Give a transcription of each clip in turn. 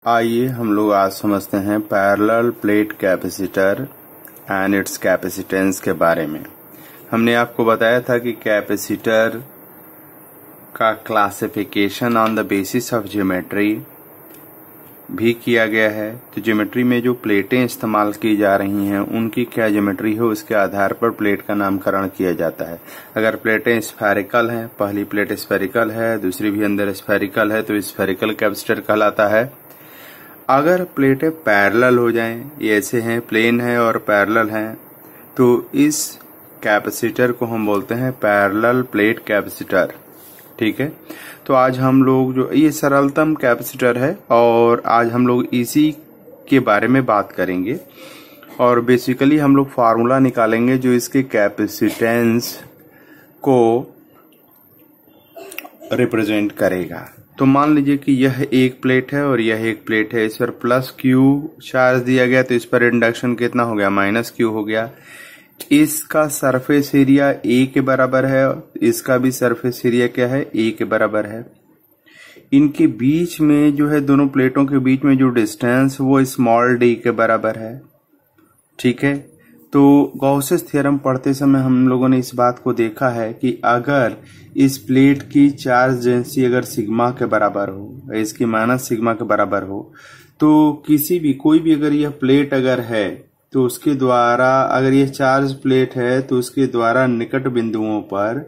आइए हम लोग आज समझते हैं parallel plate capacitor and it's capacitance के बारे में। हमने आपको बताया था कि कैपेसिटर का classification on the basis of geometry भी किया गया है। तो ज्योमेट्री में जो प्लेटें इस्तेमाल की जा रही हैं उनकी क्या ज्योमेट्री है उसके आधार पर प्लेट का नामकरण किया जाता है। अगर प्लेटें स्फेरिकल हैं, पहली प्लेट स्फेरिकल है, दूसरी भी अंदर स्फेरिकल है, तो स्फेरिकल कैपेसिटर कहलाता है। अगर प्लेटें पैरेलल हो जाएं, ये ऐसे हैं, प्लेन है और पैरेलल हैं, तो इस कैपेसिटर को हम बोलते हैं पैरेलल प्लेट कैपेसिटर। ठीक है, तो आज हम लोग जो ये सरलतम कैपेसिटर है और आज हम लोग इसी के बारे में बात करेंगे और बेसिकली हम लोग फार्मूला निकालेंगे जो इसके कैपेसिटेंस को रिप्रेजेंट करेगा। तो मान लीजिए कि यह एक प्लेट है और यह एक प्लेट है, इस पर प्लस क्यू चार्ज दिया गया, तो इस पर इंडक्शन कितना हो गया, माइनस क्यू हो गया। इसका सरफेस एरिया ए के बराबर है, इसका भी सरफेस एरिया क्या है, ए के बराबर है। इनके बीच में जो है, दोनों प्लेटों के बीच में जो डिस्टेंस वो स्मॉल डी के बराबर है। ठीक है, तो गॉसेस थ्योरम पढ़ते समय हम लोगों ने इस बात को देखा है कि अगर इस प्लेट की चार्ज डेंसिटी अगर सिग्मा के बराबर हो, इसकी माइनस सिग्मा के बराबर हो, तो किसी भी कोई भी अगर यह प्लेट अगर है तो उसके द्वारा, अगर यह चार्ज प्लेट है तो उसके द्वारा निकट बिंदुओं पर,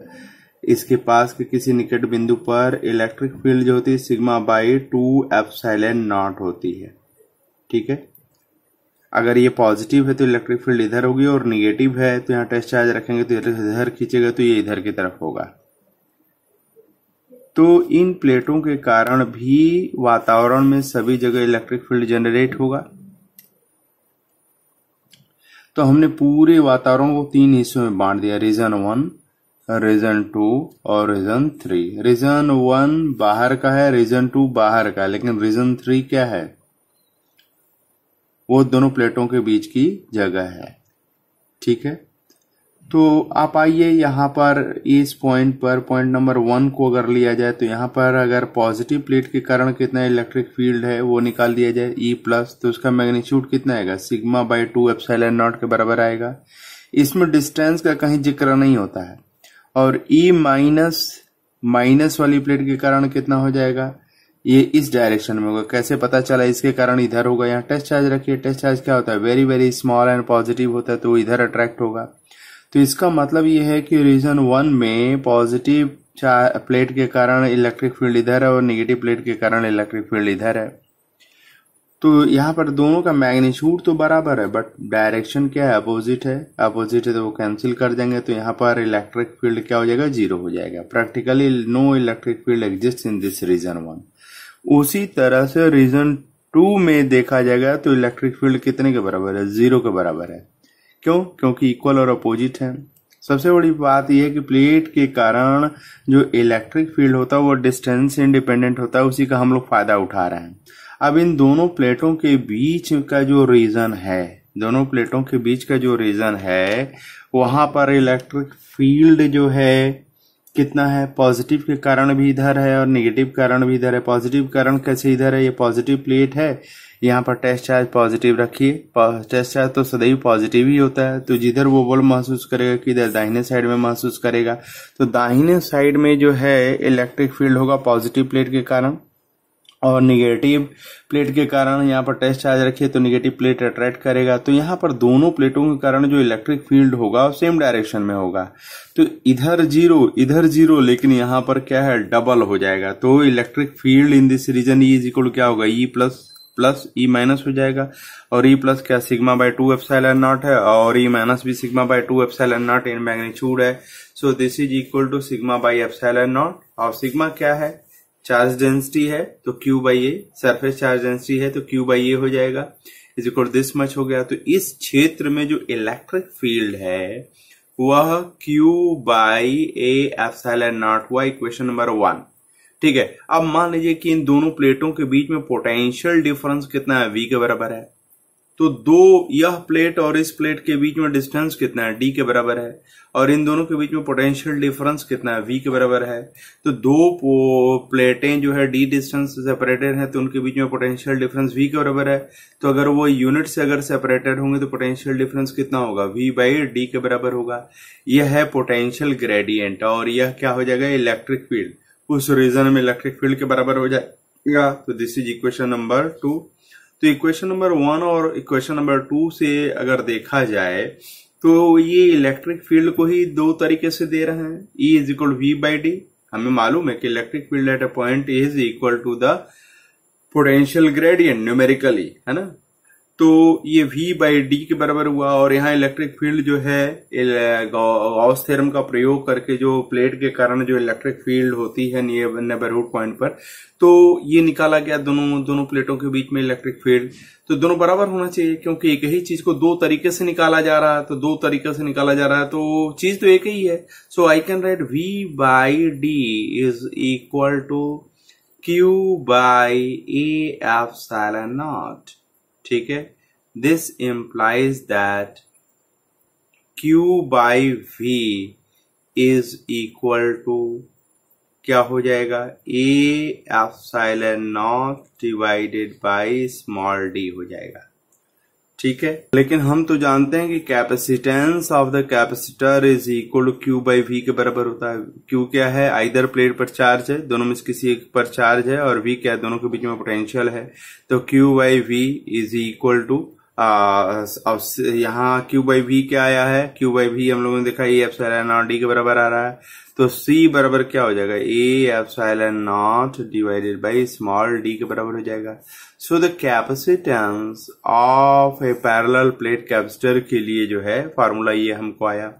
इसके पास के किसी निकट बिंदु पर इलेक्ट्रिक फील्ड जो होती है सिग्मा बाई 2 एप्सिलॉन नॉट होती है। ठीक है, अगर ये पॉजिटिव है तो इलेक्ट्रिक फील्ड इधर होगी और निगेटिव है तो यहाँ टेस्ट चार्ज रखेंगे तो इधर खींचेगा तो ये इधर की तरफ होगा। तो इन प्लेटों के कारण भी वातावरण में सभी जगह इलेक्ट्रिक फील्ड जनरेट होगा। तो हमने पूरे वातावरण को 3 हिस्सों में बांट दिया, रीजन 1, रीजन 2 और रीजन 3। रीजन 1 बाहर का है, रीजन 2 बाहर का है, लेकिन रीजन 3 क्या है, वो दोनों प्लेटों के बीच की जगह है। ठीक है, तो आप आइए यहाँ पर इस पॉइंट पर, पॉइंट नंबर 1 को अगर लिया जाए तो यहाँ पर अगर पॉजिटिव प्लेट के कारण कितना इलेक्ट्रिक फील्ड है वो निकाल दिया जाए, ई प्लस, तो उसका मैग्नीट्यूड कितना आएगा, सिग्मा बाई 2 एप्सिलॉन नॉट के बराबर आएगा। इसमें डिस्टेंस का कहीं जिक्र नहीं होता है। और ई माइनस वाली प्लेट के कारण कितना हो जाएगा, ये इस डायरेक्शन में होगा। कैसे पता चला, इसके कारण इधर होगा। यहाँ टेस्ट चार्ज रखिए, टेस्ट चार्ज क्या होता है, very very small and positive होता है, तो इधर अट्रैक्ट होगा। तो इसका मतलब ये है कि रीजन 1 में पॉजिटिव प्लेट के कारण इलेक्ट्रिक फील्ड इधर है और नेगेटिव प्लेट के कारण इलेक्ट्रिक फील्ड इधर है। तो यहाँ पर दोनों का मैग्नीट्यूड तो बराबर है बट डायरेक्शन क्या है, अपोजिट है। अपोजिट है तो वो कैंसिल कर देंगे, तो यहाँ पर इलेक्ट्रिक फील्ड क्या हो जाएगा, 0 हो जाएगा। Practically no electric field exist in this region 1। उसी तरह से रीजन 2 में देखा जाएगा तो इलेक्ट्रिक फील्ड कितने के बराबर है, 0 के बराबर है। क्यों, क्योंकि इक्वल और अपोजिट है। सबसे बड़ी बात यह है कि प्लेट के कारण जो इलेक्ट्रिक फील्ड होता है वो डिस्टेंस इंडिपेंडेंट होता है, उसी का हम लोग फायदा उठा रहे हैं। अब इन दोनों प्लेटों के बीच का जो रीजन है, दोनों प्लेटों के बीच का जो रीजन है, वहां पर इलेक्ट्रिक फील्ड जो है कितना है, पॉजिटिव के कारण भी इधर है और नेगेटिव कारण भी इधर है। पॉजिटिव कारण कैसे इधर है, ये पॉजिटिव प्लेट है, यहाँ पर टेस्ट चार्ज पॉजिटिव रखिए। टेस्ट चार्ज तो सदैव पॉजिटिव ही होता है, तो जिधर वो बल महसूस करेगा कि इधर दाहिने साइड में महसूस करेगा, तो दाहिने साइड में जो है इलेक्ट्रिक फील्ड होगा पॉजिटिव प्लेट के कारण, और निगेटिव प्लेट के कारण यहाँ पर टेस्ट चार्ज रखिए तो निगेटिव प्लेट अट्रैक्ट करेगा। तो यहाँ पर दोनों प्लेटों के कारण जो इलेक्ट्रिक फील्ड होगा वो सेम डायरेक्शन में होगा। तो इधर 0 इधर 0, लेकिन यहाँ पर क्या है, डबल हो जाएगा। तो electric field in this region E is equal क्या होगा, ई प्लस ई माइनस हो जाएगा। और ई प्लस क्या, सिग्मा बाई 2 एप्सिलॉन नॉट है, और ई माइनस भी sigma by 2 epsilon nought in magnitude है। So this is equal to sigma by epsilon nought. और सिग्मा क्या है, चार्ज डेंसिटी है तो Q by A, surface charge density है तो क्यू बाई ए हो जाएगा, इज इक्वल दिस मच हो गया। तो इस क्षेत्र में जो इलेक्ट्रिक फील्ड है वह Q by A epsilon not हुआ, इक्वेशन नंबर 1। ठीक है, अब मान लीजिए कि इन दोनों प्लेटों के बीच में पोटेंशियल डिफरेंस कितना है, V के बराबर है। तो यह प्लेट और इस प्लेट के बीच में डिस्टेंस कितना है, d के बराबर है, और इन दोनों के बीच में पोटेंशियल डिफरेंस कितना है, v के बराबर है। तो दो प्लेटें जो है d डिस्टेंस से सेपरेटेड है तो उनके बीच में पोटेंशियल डिफरेंस v के बराबर है। तो अगर वो यूनिट से अगर सेपरेटेड होंगे तो पोटेंशियल डिफरेंस कितना होगा, v बाई डी के बराबर होगा। यह है पोटेंशियल ग्रेडियंट और यह क्या हो जाएगा, इलेक्ट्रिक फील्ड उस रीजन में इलेक्ट्रिक फील्ड के बराबर हो जाएगा। तो दिस इज इक्वेशन नंबर 2। तो इक्वेशन नंबर 1 और इक्वेशन नंबर 2 से अगर देखा जाए तो ये इलेक्ट्रिक फील्ड को ही दो तरीके से दे रहे हैं, E is equal V by D. हमें मालूम है कि electric field at a point is equal to the potential gradient numerically, है ना। तो ये v बाई डी के बराबर हुआ और यहाँ इलेक्ट्रिक फील्ड जो है गॉस थ्योरम का प्रयोग करके जो प्लेट के कारण जो इलेक्ट्रिक फील्ड होती है नेबरहुड पॉइंट पर, तो ये निकाला गया दोनों प्लेटों के बीच में इलेक्ट्रिक फील्ड। तो दोनों बराबर होना चाहिए क्योंकि एक ही चीज को दो तरीके से निकाला जा रहा है, तो दो तरीके से निकाला जा रहा है तो चीज तो एक ही है। So I can write v by D is equal to q by A epsilon nought. ठीक है, this implies that q by v is equal to क्या हो जाएगा, a epsilon nought divided by small d हो जाएगा। ठीक है, लेकिन हम तो जानते हैं कि capacitance of the capacitor is equal to q by v के बराबर होता है। q क्या है, आइदर प्लेट पर चार्ज है, दोनों में से किसी एक पर चार्ज है, और v क्या है, दोनों के बीच में पोटेंशियल है। तो q by v is equal to यहाँ q बाई v क्या आया है, q बाई v हम लोगों ने देखा a एप्सिलॉन नॉट d के बराबर आ रहा है। तो c बराबर क्या हो जाएगा, a epsilon nought divided by small d के बराबर हो जाएगा। So the capacitance of A parallel plate capacitor के लिए जो है फार्मूला ये हमको आया।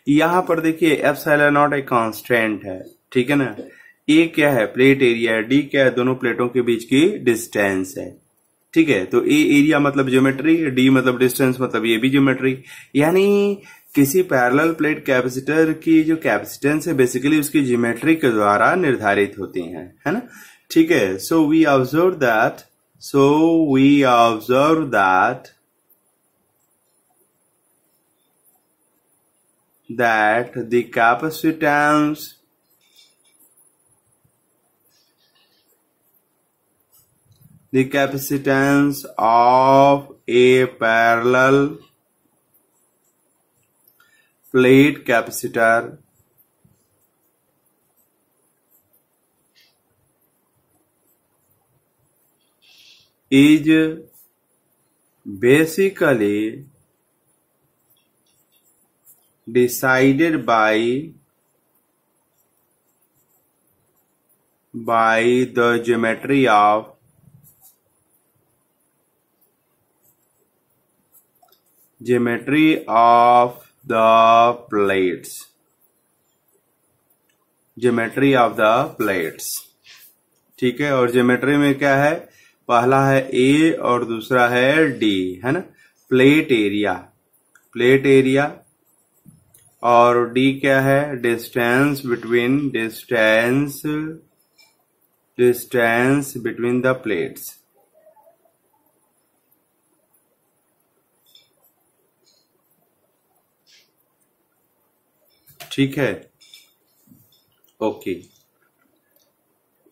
यहाँ पर देखिए एप्सिलॉन नॉट एक कांस्टेंट है, ठीक है ना। a क्या है, प्लेट एरिया है, d क्या है, दोनों प्लेटों के बीच की डिस्टेंस है। ठीक है, तो a एरिया मतलब ज्योमेट्री, d मतलब डिस्टेंस मतलब ये भी ज्योमेट्री। यानी किसी पैरेलल प्लेट कैपेसिटर की जो कैपेसिटेंस है बेसिकली उसकी ज्योमेट्री के द्वारा निर्धारित होती है ना। ठीक है, so we observe that the capacitance of a parallel plate capacitor is basically decided by the geometry of the plates। ठीक है, और ज्योमेट्री में क्या है, पहला है A और दूसरा है D, है ना। प्लेट एरिया और D क्या है, डिस्टेंस बिटवीन द प्लेट्स। ठीक है, ओके।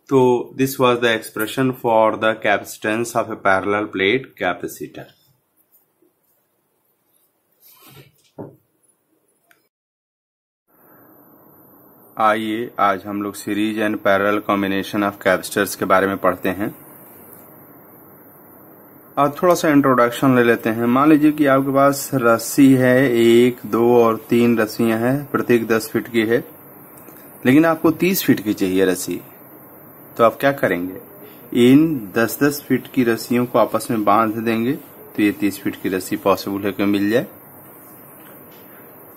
तो this was the expression for the capacitance of A parallel plate capacitor. आइए आज हम लोग series and parallel combination of capacitors के बारे में पढ़ते हैं। आज थोड़ा सा इंट्रोडक्शन ले लेते हैं। मान लीजिए कि आपके पास रस्सी है, 1, 2 और 3 रस्सियां हैं, प्रत्येक 10 फीट की है, लेकिन आपको 30 फीट की चाहिए रस्सी। तो आप क्या करेंगे, इन 10-10 फीट की रस्सियों को आपस में बांध देंगे तो ये 30 फीट की रस्सी पॉसिबल है कि मिल जाए।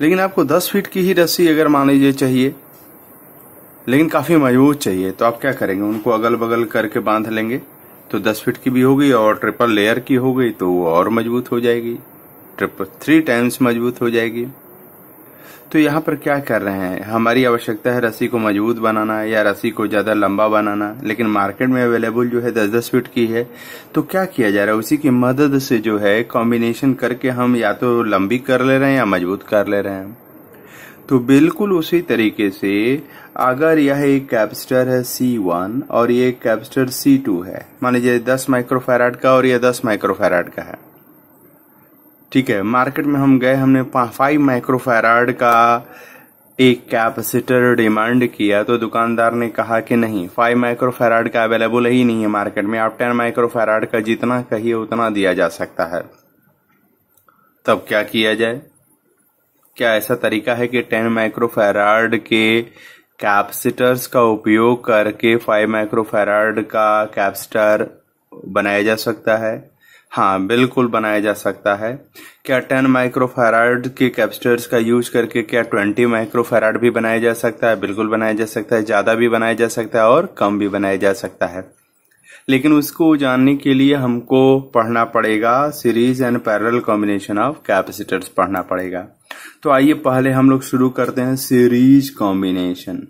लेकिन आपको 10 फीट की ही रस्सी अगर मान लीजिए चाहिए, लेकिन काफी मजबूत चाहिए, तो आप क्या करेंगे, उनको अगल बगल करके बांध लेंगे तो 10 फीट की भी हो गई और ट्रिपल लेयर की हो गई तो वो और मजबूत हो जाएगी, 3 टाइम्स मजबूत हो जाएगी। तो यहाँ पर क्या कर रहे हैं, हमारी आवश्यकता है रस्सी को मजबूत बनाना या रस्सी को ज्यादा लंबा बनाना, लेकिन मार्केट में अवेलेबल जो है 10-10 फीट की है। तो क्या किया जा रहा है, उसी की मदद से जो है कॉम्बिनेशन करके हम या तो लंबी कर ले रहे हैं या मजबूत कर ले रहे हैं। तो बिल्कुल उसी तरीके से अगर यह एक कैपेसिटर है C1 और ये एक कैपेसिटर C2 है, मान लीजिए 10 माइक्रोफैराड का और ये 10 माइक्रोफैराड का है, ठीक है। मार्केट में हम गए, हमने 5 माइक्रोफैराड का एक कैपेसिटर डिमांड किया, तो दुकानदार ने कहा कि नहीं, 5 माइक्रोफैराड का अवेलेबल ही नहीं है मार्केट में, आप 10 माइक्रोफैराड का जितना कहिए उतना दिया जा सकता है। तब क्या किया जाए, क्या ऐसा तरीका है कि 10 माइक्रोफैराड के कैपेसिटर्स का उपयोग करके 5 माइक्रोफैराड का कैपेसिटर बनाया जा सकता है? हाँ, बिल्कुल बनाया जा सकता है। क्या 10 माइक्रोफैराड के कैपेसिटर्स का यूज करके क्या 20 माइक्रोफैराड भी बनाया जा सकता है? बिल्कुल बनाया जा सकता है, ज्यादा भी बनाया जा सकता है और कम भी बनाया जा सकता है। लेकिन उसको जानने के लिए हमको पढ़ना पड़ेगा series and parallel combination of capacitors पढ़ना पड़ेगा। तो आइए पहले हम लोग शुरू करते हैं सीरीज कॉम्बिनेशन।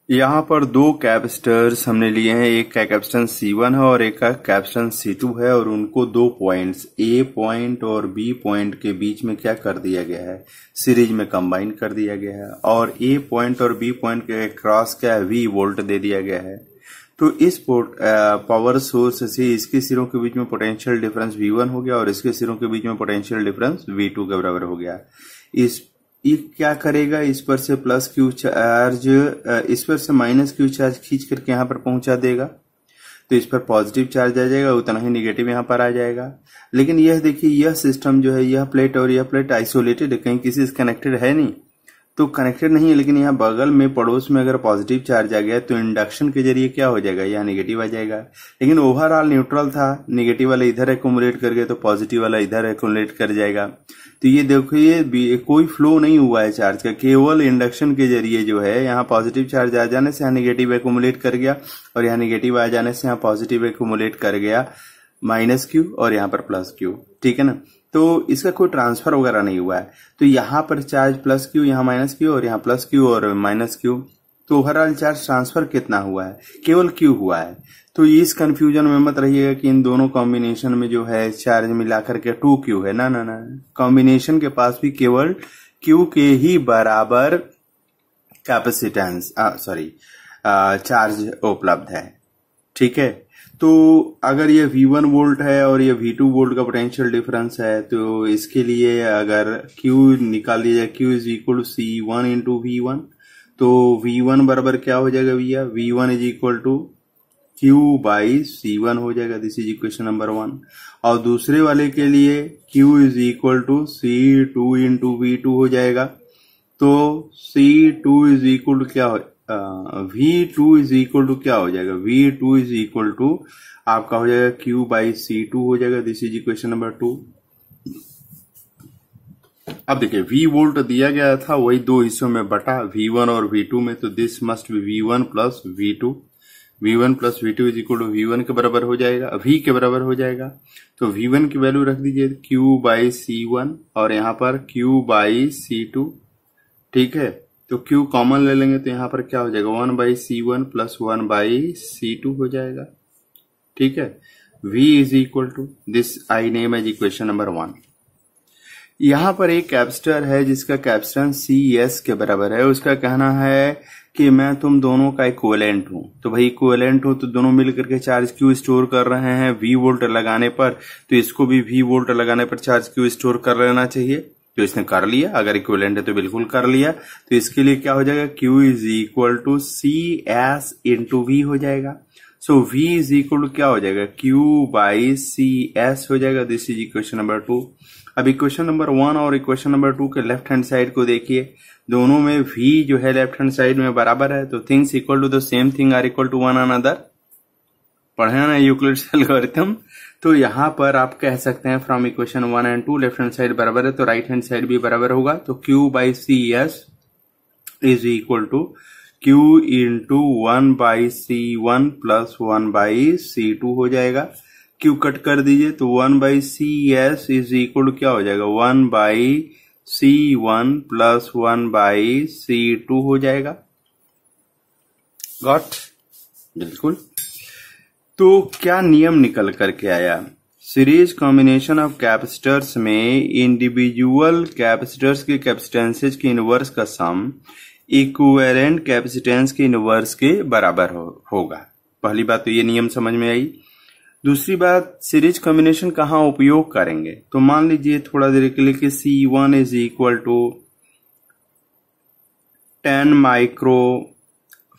यहाँ पर 2 कैपेसिटर्स हमने लिए हैं, एक का कैपेसिटेंस C1 है और एक का कैपेसिटेंस C2 है, और उनको 2 पॉइंट्स A पॉइंट और B पॉइंट के बीच में क्या कर दिया गया है, सीरीज में कंबाइन कर दिया गया है, और A पॉइंट और B पॉइंट के क्रॉस क्या है, V वोल्ट दे दिया गया है। तो इस पावर सोर्स से इसके सिरों के बीच में पोटेंशियल डिफरेंस V1 हो गया और इसके सिरों के बीच में पोटेंशियल डिफरेंस V2 के बराबर हो गया। ये क्या करेगा, इस पर से प्लस क्यू चार्ज, इस पर से माइनस क्यू चार्ज खींच करके यहाँ पर पहुंचा देगा, तो इस पर पॉजिटिव चार्ज आ जाएगा, उतना ही निगेटिव यहाँ पर आ जाएगा। लेकिन यह देखिए, यह सिस्टम जो है, यह प्लेट और यह प्लेट आइसोलेटेड है, कहीं किसी से कनेक्टेड है नहीं, तो कनेक्टेड नहीं है। लेकिन यहाँ बगल में पड़ोस में अगर पॉजिटिव चार्ज आ गया तो इंडक्शन के जरिए क्या हो जाएगा, यहाँ निगेटिव आ जाएगा। लेकिन ओवरऑल न्यूट्रल था, निगेटिव वाला इधर एक्यूमुलेट कर गया तो पॉजिटिव वाला इधर एक्यूमुलेट कर जाएगा। तो ये देखो, ये कोई फ्लो नहीं हुआ है चार्ज का, केवल इंडक्शन के जरिए जो है यहाँ पॉजिटिव चार्ज आ जाने से यहाँ निगेटिव एक्यूमुलेट कर गया और यहाँ निगेटिव आ जाने से यहाँ पॉजिटिव एक्यूमुलेट कर गया, माइनस क्यू और यहाँ पर प्लस क्यू, ठीक है ना। तो इसका कोई ट्रांसफर वगैरह नहीं हुआ है। तो यहाँ पर चार्ज प्लस क्यू, यहाँ माइनस क्यू और यहाँ प्लस क्यू और माइनस क्यू, तो ओवरऑल चार्ज ट्रांसफर कितना हुआ है, केवल क्यू हुआ है। तो इस कंफ्यूजन में मत रहिएगा कि इन दोनों कॉम्बिनेशन में जो है चार्ज मिलाकर के 2Q है, ना ना ना, कॉम्बिनेशन के पास भी केवल Q के ही बराबर कैपेसिटेंस चार्ज उपलब्ध है, ठीक है। तो अगर ये V1 वोल्ट है और ये V2 वोल्ट का पोटेंशियल डिफरेंस है, तो इसके लिए अगर Q निकाल दिया जाए, Q is equal to C1 into V1, तो V1 बराबर क्या हो जाएगा भैया, V1 is equal to Q by C1 हो जाएगा। This is equation number 1। और दूसरे वाले के लिए Q is equal to C2 into V2 हो जाएगा। तो C2 इज इक्वल टू क्या हो, V2 इज इक्वल टू क्या हो जाएगा, V2 इज इक्वल टू आपका हो जाएगा Q बाई C2 हो जाएगा। This is equation number 2। अब देखिए, V वोल्ट दिया गया था, वही 2 हिस्सों में बटा, V1 और V2 में, तो this must be V1 plus V2। V1 plus V2 is equal to V1 के बराबर हो जाएगा, V के बराबर हो जाएगा। तो V1 की वैल्यू रख दीजिए Q बाई C1 और यहाँ पर Q बाई C2, ठीक है। तो Q कॉमन ले लेंगे तो यहाँ पर क्या हो जाएगा, 1 by C1 plus 1 by C2 हो जाएगा, ठीक है। V is equal to this I name as equation number 1। यहाँ पर एक कैपेसिटर है जिसका कैपेसिटेंस CS के बराबर है। उसका कहना है कि मैं तुम दोनों का इक्विवेलेंट हूं। तो भाई इक्विवेलेंट हो तो दोनों मिलकर के चार्ज क्यू स्टोर कर रहे हैं V वोल्ट लगाने पर, तो इसको भी V वोल्ट लगाने पर चार्ज क्यू स्टोर कर लेना चाहिए। तो इसने कर लिया, अगर इक्विवेलेंट है तो बिल्कुल कर लिया। तो इसके लिए क्या हो जाएगा, Q is equal to CS into V हो जाएगा। So V is equal to क्या हो जाएगा, Q बाई CS हो जाएगा। This is equation number 2। अब इक्वेशन नंबर 1 और इक्वेशन नंबर 2 के लेफ्ट हैंड साइड को देखिए, दोनों में V जो है लेफ्ट हैंड साइड में बराबर है, तो things equal to the same thing are equal to one another. पढ़े ना यूक्लिड्स एल्गोरिथम। तो यहाँ पर आप कह सकते हैं from equation 1 and 2 left hand side बराबर है तो राइट हैंड साइड भी बराबर होगा। तो Q by CS is equal to Q into 1 by C1 plus 1 by C2 हो जाएगा। Q कट कर दीजिए तो 1/CS इज इक्वल टू क्या हो जाएगा, 1/C1 प्लस 1/C2 हो जाएगा। गॉट? बिल्कुल। तो क्या नियम निकल करके आया, सीरीज कॉम्बिनेशन ऑफ कैपेसिटर्स में इंडिविजुअल कैपेसिटर्स के कैपेसिटेंसेज के इनवर्स का सम इक्विवेलेंट कैपेसिटेंस के इनवर्स के बराबर होगा। पहली बात तो ये नियम समझ में आई। दूसरी बात, सीरीज कॉम्बिनेशन कहाँ उपयोग करेंगे, तो मान लीजिए थोड़ा देर के लिए कि C1 is equal to 10 micro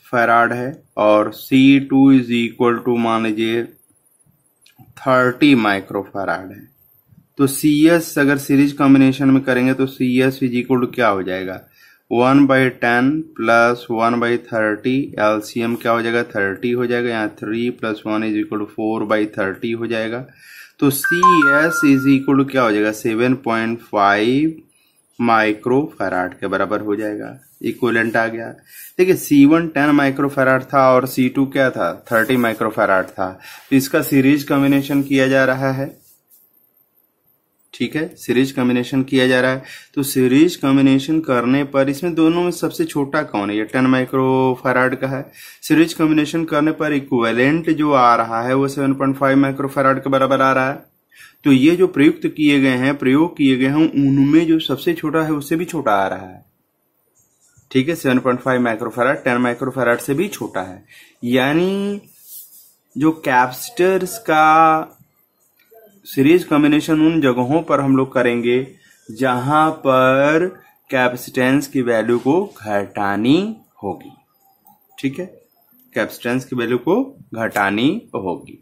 farad है और C2 इज इक्वल टू मान लीजिए 30 माइक्रो फैराड है। तो CS अगर सीरीज कॉम्बिनेशन में करेंगे तो CS इज इक्वल टू क्या हो जाएगा, 1/10 प्लस 1/30, एलसीएम क्या हो जाएगा, 30 हो जाएगा। यहाँ 3 प्लस 1 इज इक्वल टू 4/30 हो जाएगा। तो CS इज इक्वल टू क्या हो जाएगा, 7.5 माइक्रो फैराड के बराबर हो जाएगा। इक्विवेलेंट आ गया। देखिए C1 10 माइक्रो फैराड था और C2 क्या था, 30 माइक्रो फैराड था। तो इसका सीरीज कॉम्बिनेशन किया जा रहा है। ठीक है, सीरीज कॉम्बिनेशन किया जा रहा है। तो सीरीज कॉम्बिनेशन करने पर इसमें दोनों में सबसे छोटा कौन है, ये 10 माइक्रो फैराड का है। सीरीज कॉम्बिनेशन करने पर इक्विवेलेंट जो आ रहा है वो 7.5 माइक्रो फैराड के बराबर आ रहा है। तो ये जो प्रयोग किए गए हैं उनमें जो सबसे छोटा है उससे भी छोटा आ रहा है। ठीक है, 7.5 माइक्रो फैराड 10 माइक्रो फैराड से भी छोटा है। यानी जो कैपेसिटर्स का सीरीज कॉम्बिनेशन उन जगहों पर हम लोग करेंगे जहां पर कैपेसिटेंस की वैल्यू को घटानी होगी। ठीक है, कैपेसिटेंस की वैल्यू को घटानी होगी।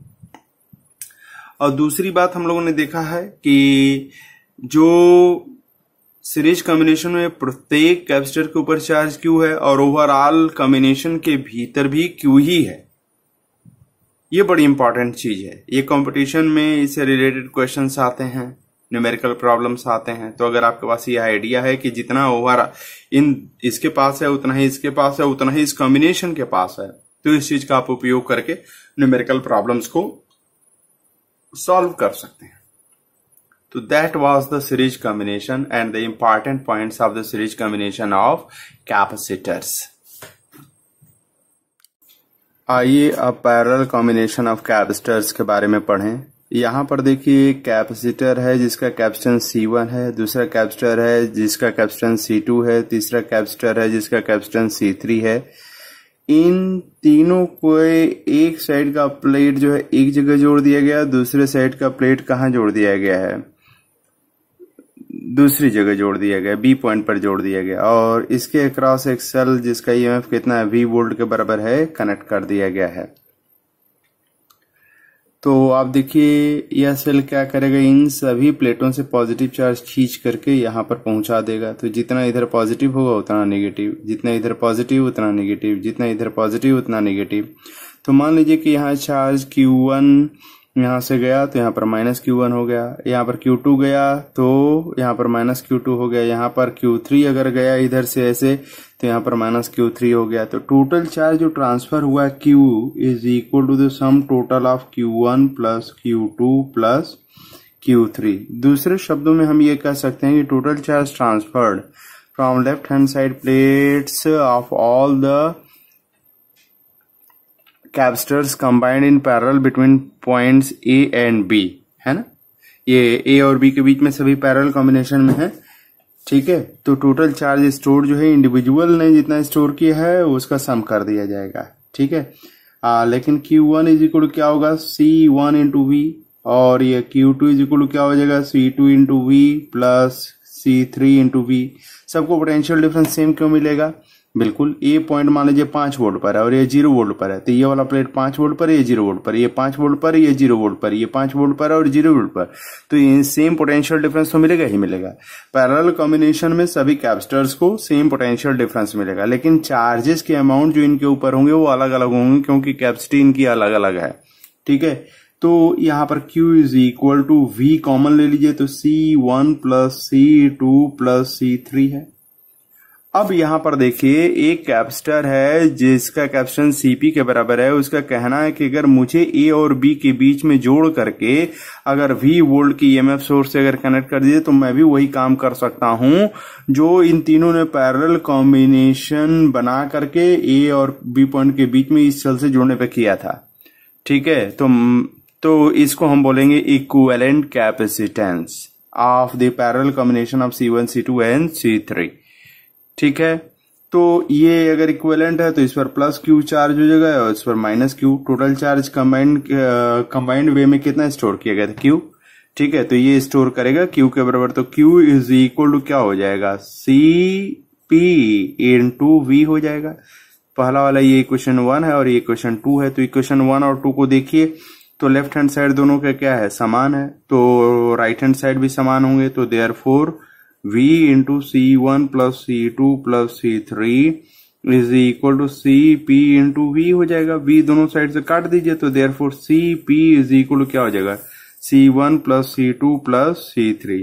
और दूसरी बात हम लोगों ने देखा है कि जो सीरीज कॉम्बिनेशन में प्रत्येक कैपेसिटर के ऊपर चार्ज Q है और ओवरऑल कॉम्बिनेशन के भीतर भी Q ही है। ये बड़ी इंपॉर्टेंट चीज है। ये कंपटीशन में इससे रिलेटेड क्वेश्चंस आते हैं, न्यूमेरिकल प्रॉब्लम्स आते हैं। तो अगर आपके पास ये आइडिया है कि जितना ओवर इन इसके पास है उतना ही इसके पास है, उतना ही इस कॉम्बिनेशन के पास है, तो इस चीज का आप उपयोग करके न्यूमेरिकल प्रॉब्लम्स को सॉल्व कर सकते हैं। तो that was the series combination and the important points of the series combination of capacitors. आइए अब पैरेलल कॉम्बिनेशन ऑफ कैपेसिटर्स के बारे में पढ़ें। यहाँ पर देखिए कैपेसिटर है जिसका कैपेसिटेंस C1 है, दूसरा कैपेसिटर है जिसका कैपेसिटेंस C2 है, तीसरा कैपेसिटर है जिसका कैपेसिटेंस C3 है। इन तीनों को एक साइड का प्लेट जो है एक जगह जोड़ दिया गया, दूसरे साइड का प्लेट कहाँ जोड़ दिया गया है, दूसरी जगह जोड़ दिया गया, B पॉइंट पर जोड़ दिया गया। और इसके अक्रॉस एक सेल जिसका EMF कितना है, V वोल्ट के बराबर है, कनेक्ट कर दिया गया है। तो आप देखिए यह सेल क्या करेगा, इन सभी प्लेटों से पॉजिटिव चार्ज खींच करके यहाँ पर पहुंचा देगा। तो जितना इधर पॉजिटिव होगा उतना नेगेटिव, जितना इधर पॉजिटिव उतना नेगेटिव, जितना इधर पॉजिटिव उतना नेगेटिव। तो मान लीजिए कि यहाँ चार्ज Q1 यहाँ से गया तो यहाँ पर -Q1 हो गया, यहाँ पर Q2 गया तो यहाँ पर -Q2 हो गया, यहाँ पर Q3 अगर गया इधर से ऐसे तो यहाँ पर -Q3 हो गया। तो टोटल चार्ज जो ट्रांसफर हुआ है Q is equal to the sum total of Q1 plus Q2 plus Q3। दूसरे शब्दों में हम ये कह सकते हैं कि total charge transferred from left hand side plates of all the capacitors combined in parallel between points A and B, है ना। ये A और B के बीच में सभी पैरेलल कॉम्बिनेशन में है। ठीक है, तो टोटल चार्ज स्टोर जो है इंडिविजुअल ने जितना स्टोर किया है उसका सम कर दिया जाएगा। ठीक है, लेकिन Q1 इज इक्वल टू क्या होगा, C1 इंटू V, और ये Q2 इज इक्वल टू क्या हो जाएगा, C2 into V plus C3 into V। सबको पोटेंशियल डिफरेंस सेम क्यों मिलेगा, बिल्कुल। ए पॉइंट मान लीजिए 5 वोल्ट पर है और ये 0 वोल्ट पर है, तो ये वाला प्लेट 5 वोल्ट पर, ये 0 वोल्ट पर, ये 5 वोल्ट पर, ये 0 वोल्ट पर, ये 5 वोल्ट पर और 0 वोल्ट पर। तो ये सेम पोटेंशियल डिफरेंस तो मिलेगा ही मिलेगा। पैरेलल कॉम्बिनेशन में सभी कैपेसिटर्स को सेम पोटेंशियल डिफरेंस मिलेगा, लेकिन चार्जेस के अमाउंट जो इनके ऊपर होंगे वो अलग अलग होंगे क्योंकि कैपेसिटी इनकी अलग अलग है। ठीक है, तो यहाँ पर Q is equal to V common ले लीजिए तो C1 plus C2 plus C3 है। अब यहाँ पर देखिए एक कैपेसिटर है जिसका कैपेसिटेंस सीपी के बराबर है। उसका कहना है कि अगर मुझे ए और बी के बीच में जोड़ करके अगर V वोल्ट की ईएमएफ सोर्स से अगर कनेक्ट कर दिए तो मैं भी वही काम कर सकता हूं जो इन तीनों ने पैरेलल कॉम्बिनेशन बना करके ए और बी पॉइंट के बीच में इस सेल से जोड़ने पे किया था। ठीक है, तो इसको हम बोलेंगे equivalent capacitance of the parallel combination of C1, C2 and C3। ठीक है, तो ये अगर इक्विवेलेंट है तो इस पर प्लस क्यू चार्ज हो जाएगा और इस पर minus Q. Total charge combined way में कितना स्टोर किया गया था? क्यू। ठीक है, तो ये स्टोर करेगा क्यू के बराबर, तो क्यू इज इक्वल टू क्या हो जाएगा? CP इंटू V हो जाएगा। पहला वाला ये इक्वेशन 1 है और ये इक्वेशन 2 है। तो इक्वेशन 1 और 2 को देखिए तो लेफ्ट हैंड साइड दोनों का क्या है? समान है, तो राइट हैंड साइड भी समान होंगे। तो therefore V into C1 plus C2 plus C3 is equal to CP into V हो जाएगा। V दोनों साइड से काट दीजिए तो therefore CP is equal to क्या हो जाएगा? C1 plus C2 plus C3।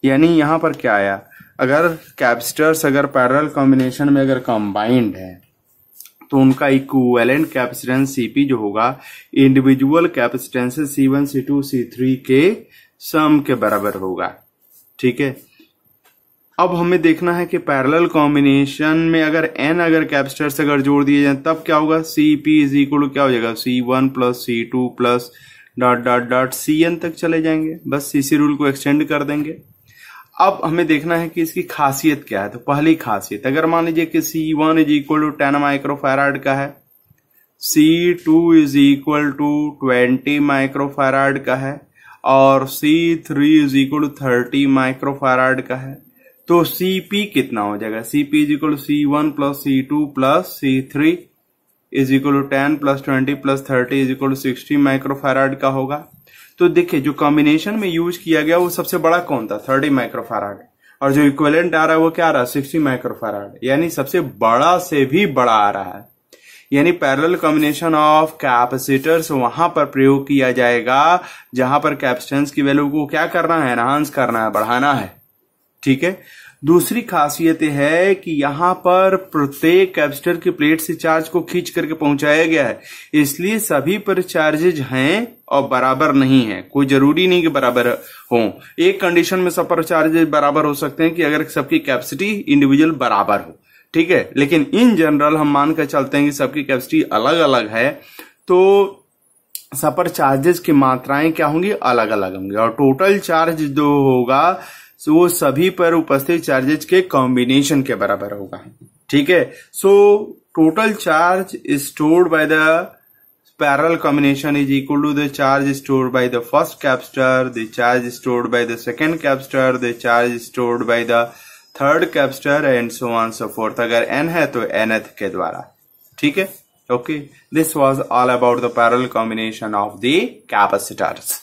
यानी यहां पर क्या आया? अगर कैपेसिटर्स अगर पैरेलल कॉम्बिनेशन में अगर कंबाइंड है तो उनका इक्विवेलेंट कैपेसिटेंस CP जो होगा इंडिविजुअल कैपेसिटेंसेस C1, C2, C3 के सम के बराबर होगा। ठीक है, अब हमें देखना है कि पैरेलल कॉम्बिनेशन में अगर n अगर कैपेसिटर्स अगर जोड़ दिए जाए तब क्या होगा? CP इज इक्वल टू क्या हो जाएगा? C1 plus C2 plus dot dot dot Cn तक चले जाएंगे। बस CC रूल को एक्सटेंड कर देंगे। अब हमें देखना है कि इसकी खासियत क्या है। तो पहली खासियत, अगर मान लीजिए कि C1 is equal to 10 microfarad का है, C2 is equal to 20 microfarad का है और C3 is equal to 30 microfarad का है, तो CP कितना हो जाएगा? CP is equal to C1 plus C2 plus C3 is equal to 10 plus 20 plus 30 is equal to 60 microfarad का होगा। तो देखिए जो कॉम्बिनेशन में यूज किया गया वो सबसे बड़ा कौन था? 30 माइक्रोफैराड, और जो इक्विवेलेंट आ रहा है वो क्या आ रहा है? 60 माइक्रोफैराड, यानी सबसे बड़ा से भी बड़ा आ रहा है। यानी पैरेलल कॉम्बिनेशन ऑफ कैपेसिटर्स वहां पर प्रयोग किया जाएगा जहां पर कैपेसिटेंस की वैल्यू को क्या करना है? एनहांस करना है, बढ़ाना है। ठीक है, दूसरी खासियत है कि यहां पर प्रत्येक कैपेसिटर की प्लेट से चार्ज को खींच करके पहुंचाया गया है, इसलिए सभी पर चार्जेज हैं और बराबर नहीं है। कोई जरूरी नहीं कि बराबर हो। एक कंडीशन में सब पर चार्जेज बराबर हो सकते हैं कि अगर सबकी कैपेसिटी इंडिविजुअल बराबर हो। ठीक है, लेकिन इन जनरल हम मानकर चलते हैं कि सबकी कैपेसिटी अलग अलग है, तो सब पर चार्जेस की मात्राएं क्या होंगी? अलग अलग होंगी, और टोटल चार्ज जो होगा वो सभी पर उपस्थित चार्जेज के कॉम्बिनेशन के बराबर होगा। ठीक है, so total charge stored by the parallel combination is equal to the charge stored by the first capacitor, the charge stored by the second capacitor, the charge stored by the third capacitor and so on so fourth. अगर n है तो nth के द्वारा। ठीक है, okay, this was all about the parallel combination of the capacitors.